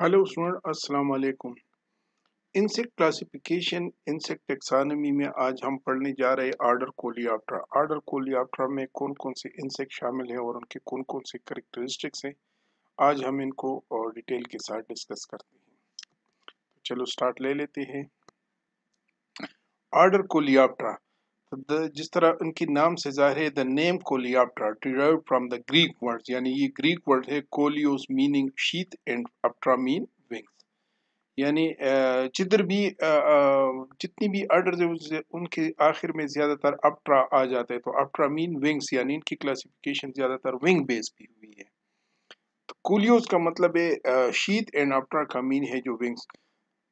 Hello student, अस्सलाम वालेकुम। Insect classification, insect taxonomy में आज हम पढ़ने जा रहे हैं ऑर्डर कोलियोप्टेरा। ऑर्डर कोलियोप्टेरा में कौन कौन से इंसेक्ट शामिल हैं और उनके कौन कौन से कैरेक्टरिस्टिक्स हैं, आज हम इनको और डिटेल के साथ डिस्कस करते हैं। तो चलो स्टार्ट ले लेते हैं। ऑर्डर कोलियोप्टेरा, जिस तरह उनके नाम से जाहिर है, the name coleoptera derived from the Greek word, यानी ये ग्रीक वर्ड है koleos meaning sheath and aptera mean wings. यानी जिधर भी जितनी भी ऑर्डर उनके आखिर में ज्यादातर अप्ट्रा आ जाता है, तो अप्ट्रा मीन विंग्स, यानी इनकी क्लासिफिकेशन ज्यादातर विंग बेस भी हुई है। तो कूलियोस का मतलब है शीथ एंड अप्ट्रा का मीन है जो विंग्स।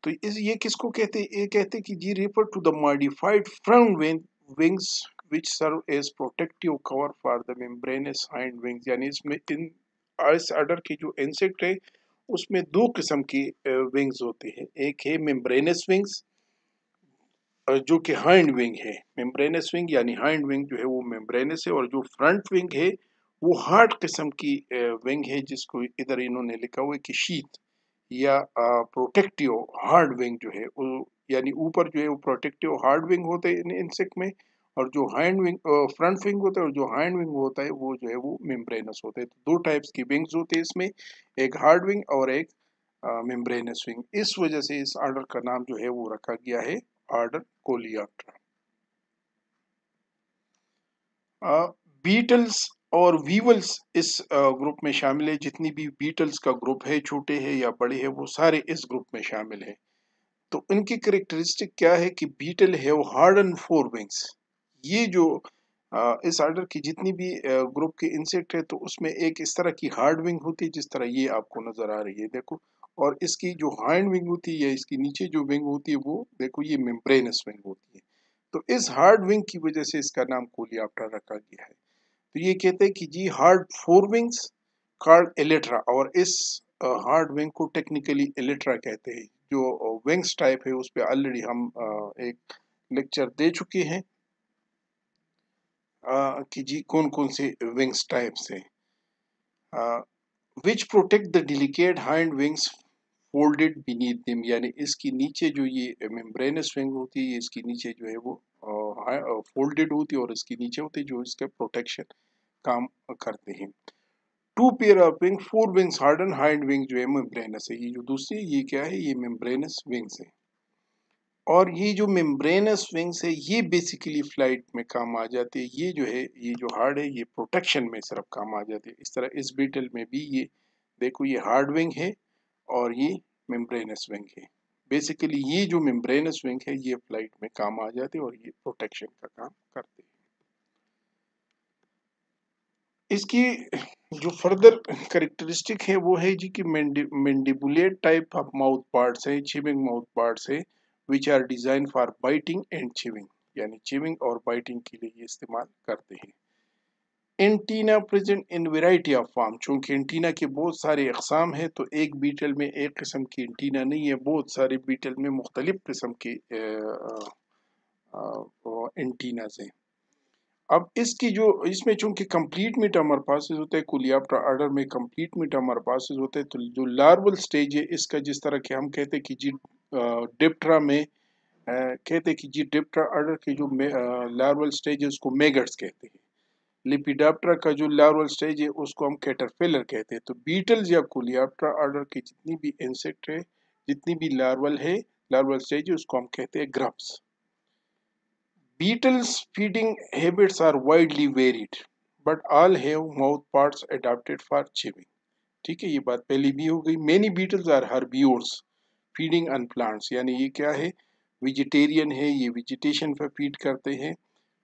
तो इस ये किसको कहते हैं? ये कहते हैं कि जी refer to the modified front wings which serve as protective cover for the membranous hind wings. यानी इसमें इस ऑर्डर के जो इंसेक्ट है उसमें दो किस्म की विंग्स होते हैं। एक है मेम्ब्रेनस विंग्स जो कि हाइंड विंग है। मेम्ब्रेनस विंग यानी हाइंड विंग जो है वो मेम्ब्रेनस है, और जो फ्रंट विंग है वो हार्ड किस्म की विंग है, जिसको इधर इन्होंने लिखा हुआ है कि शीथ या प्रोटेक्टिव हार्ड विंग जो है वो, यानी ऊपर जो है वो प्रोटेक्टिव हार्ड विंग होते हैं इन इंसेक्ट में, और जो हाइंड विंग फ्रंट विंग होता है, और जो हाइंड विंग होता है वो जो है वो मेम्ब्रेनस होता है। तो दो टाइप्स की विंग्स होते हैं इसमें, एक हार्ड विंग और एक मेम्ब्रेनस विंग। इस वजह से इस ऑर्डर का नाम जो है वो रखा गया है ऑर्डर कोलियोप्टेरा। बीटल्स और वीवल्स इस ग्रुप में शामिल है। जितनी भी बीटल्स का ग्रुप है, छोटे हैं या बड़े हैं, वो सारे इस ग्रुप में शामिल है। तो इनकी करेक्टरिस्टिक क्या है कि बीटल है वो हार्डन फोर विंग्स। ये जो इस ऑर्डर की जितनी भी ग्रुप के इंसेक्ट है, तो उसमें एक इस तरह की हार्ड विंग होती है, जिस तरह ये आपको नजर आ रही है, देखो। और इसकी जो हाइंड विंग होती है या इसकी नीचे जो विंग होती है वो देखो, ये मेम्ब्रेनस विंग होती है। तो इस हार्ड विंग की वजह से इसका नाम कोलियोप्टेरा रखा गया है। तो ये कहते हैं कि जी hard fore wings called elytra, और इस हार्ड विंग को टेक्निकली एलिट्रा कहते हैं। जो विंग्स टाइप है उस पर ऑलरेडी हम एक लेक्चर दे चुके हैं कि जी कौन कौन से विंग्स टाइप्स हैं। विच protect the delicate hind wings folded beneath them, यानी इसकी नीचे जो ये मेम्ब्रेनस विंग होती है, इसकी नीचे जो है वो फोल्डेड होती है, और इसकी नीचे होती है जो इसके प्रोटेक्शन काम करते हैं। Two pair of wing, four wings harden, hind wing जो है मेम्ब्रेनस है। ये जो दूसरी ये क्या है, ये मेम्ब्रेनस विंग्स है। और ये जो मेम्ब्रेनस विंग्स है ये बेसिकली फ्लाइट में काम आ जाते हैं। ये जो है, ये जो हार्ड है, ये प्रोटेक्शन में सिर्फ काम आ जाते हैं। इस तरह इस बीटल में भी ये देखो, ये हार्ड विंग है और ये मेम्ब्रेनस विंग है। बेसिकली ये जो मेम्ब्रेनस विंग है ये फ्लाइट में काम आ जाते हैं और ये प्रोटेक्शन का काम करते हैं। इसकी जो फर्दर करेक्टरिस्टिक है वो है जी कि mandibulate type of mouth parts है, चिविंग माउथ पार्ट्स है, which are design for biting and chewing, यानी चिविंग और बाइटिंग के लिए ये इस्तेमाल करते हैं। Antenna present in variety of form, चूंकि एंटीना के बहुत सारे अकसाम है, तो एक बीटल में एक किस्म की एंटीना नहीं है, बहुत सारे बीटल में मुख्तलिफ किस्म के एंटीनाज हैं। अब इसकी जो इसमें चूंकि कंप्लीट मेटामॉर्फोसिस होता है, कोलियोप्टेरा ऑर्डर में कंप्लीट मेटामॉर्फोसिस होता है, तो जो लार्वल स्टेज है इसका, जिस तरह के हम कहते हैं कि जी डिप्टेरा में कहते हैं कि जी डिप्टेरा ऑर्डर के जो लार्वल स्टेज है उसको मेगट्स कहते हैं। लिपिडाप्टेरा का जो लार्वल स्टेज है उसको हम कैटरपिलर कहते हैं। तो बीटल्स या कोलियोप्टेरा ऑर्डर की जितनी भी इंसेक्ट है, जितनी भी लार्वल है, लार्वल स्टेज है, उसको हम कहते हैं grubs. Beetles' feeding habits are widely varied, but all have mouth parts adapted for chewing. ठीक है, ये बात पहली भी हो गई। Many beetles are herbivores, feeding on plants, यानी ये क्या है, वेजिटेरियन है, ये वेजिटेशन पर फीड करते हैं।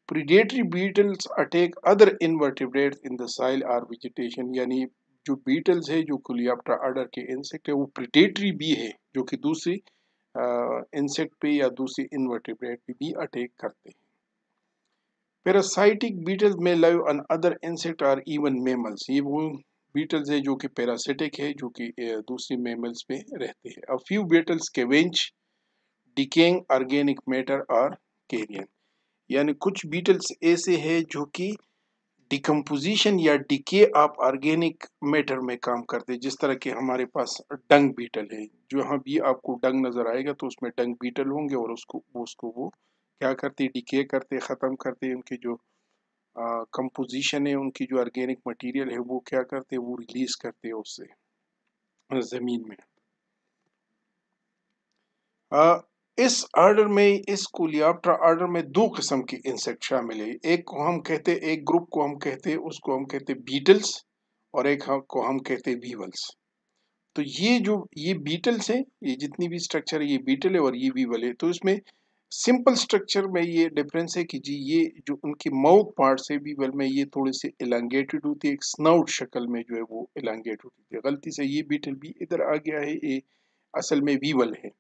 Predatory beetles attack other invertebrates in the soil or vegetation, यानी जो beetles है, जो कोलियोप्टेरा ऑर्डर के इंसेक्ट है, वो प्रिडेटरी भी है, जो कि दूसरी इंसेक्ट पे या दूसरी इन्वर्टिब्रेट पे भी अटैक करते हैं। पैरासाइटिक बीटल्स में लिव ऑन अदर इंसेक्ट और इवन मैमल्स, ये वो बीटल्स है जो कि पैरासिटिक है, जो कि दूसरी मैमल्स में रहते हैं। A few beetles scavenge decaying organic matter और कैरियन, यानी कुछ बीटल्स ऐसे हैं जो कि डिकम्पोजिशन या डिके ऑफ ऑर्गेनिक मैटर में काम करते हैं। जिस तरह के हमारे पास डंग बीटल है, जहाँ भी आपको डंग नजर आएगा तो उसमें डंग बीटल होंगे और उसको वो क्या करते हैं, डिके करते, ख़त्म करते हैं। उनकी जो कंपोजिशन है, उनकी जो ऑर्गेनिक मटेरियल है, वो क्या करते हैं, वो रिलीज करते हैं उससे ज़मीन में। इस ऑर्डर में, इस कोलियोप्टेरा ऑर्डर में दो किस्म के इंसेक्ट शामिल है। एक को हम कहते हैं, एक ग्रुप को हम कहते हैं, उसको हम कहते हैं बीटल्स, और एक को हम कहते हैं वीवल्स। तो ये बीटल्स हैं, ये जितनी भी स्ट्रक्चर है ये बीटल है और ये वीवल है। तो इसमें सिंपल स्ट्रक्चर में ये डिफरेंस है कि जी ये जो उनकी माउथ पार्ट्स है वीवल में, ये थोड़े से इलांगेटेड होती है, एक स्नाउट शक्ल में जो है वो इलांगेट होती है। गलती से ये बीटल भी इधर आ गया है, ये असल में वीवल है।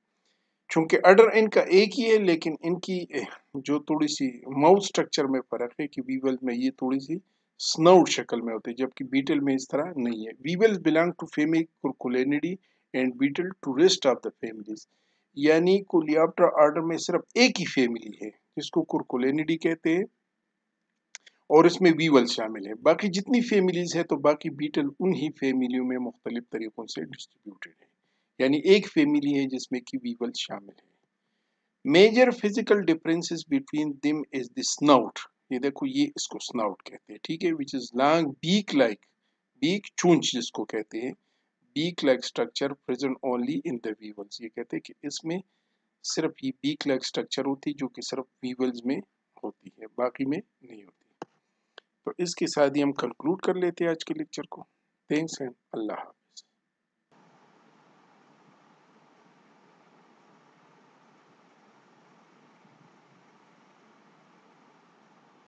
चूंकि ऑर्डर इनका एक ही है, लेकिन इनकी जो थोड़ी सी माउथ स्ट्रक्चर में फर्क है कि वीवल में ये थोड़ी सी स्नाउट शक्ल में होते हैं, जबकि बीटल में इस तरह नहीं है। Weevils belong to family Curculionidae and beetle to rest of the families. यानी कोलियोप्टेरा ऑर्डर में सिर्फ एक ही फैमिली है जिसको कुरकुलेनिडी कहते हैं, और इसमें वीवल शामिल है। बाकी जितनी फैमिलीज है तो बाकी बीटल उन्हीं फैमिलियों में मुख्तलिफ तरीकों से डिस्ट्रीब्यूटेड है। यानी एक फैमिली है जिसमें कि वीवल शामिल है। Major physical differences between them is the snout. ये देखो, ये इसको स्नाउट कहते हैं, ठीक है, which is long beak like, beak चूंच जिसको कहते हैं, beak like structure present only in the weevils. ये कहते हैं कि इसमें सिर्फ ये बीक लाइक स्ट्रक्चर होती है जो कि सिर्फ वीवल्स में होती है, बाकी में नहीं होती। तो इसके साथ ही हम कंक्लूड कर लेते हैं आज के लेक्चर को। Thanks and Allah.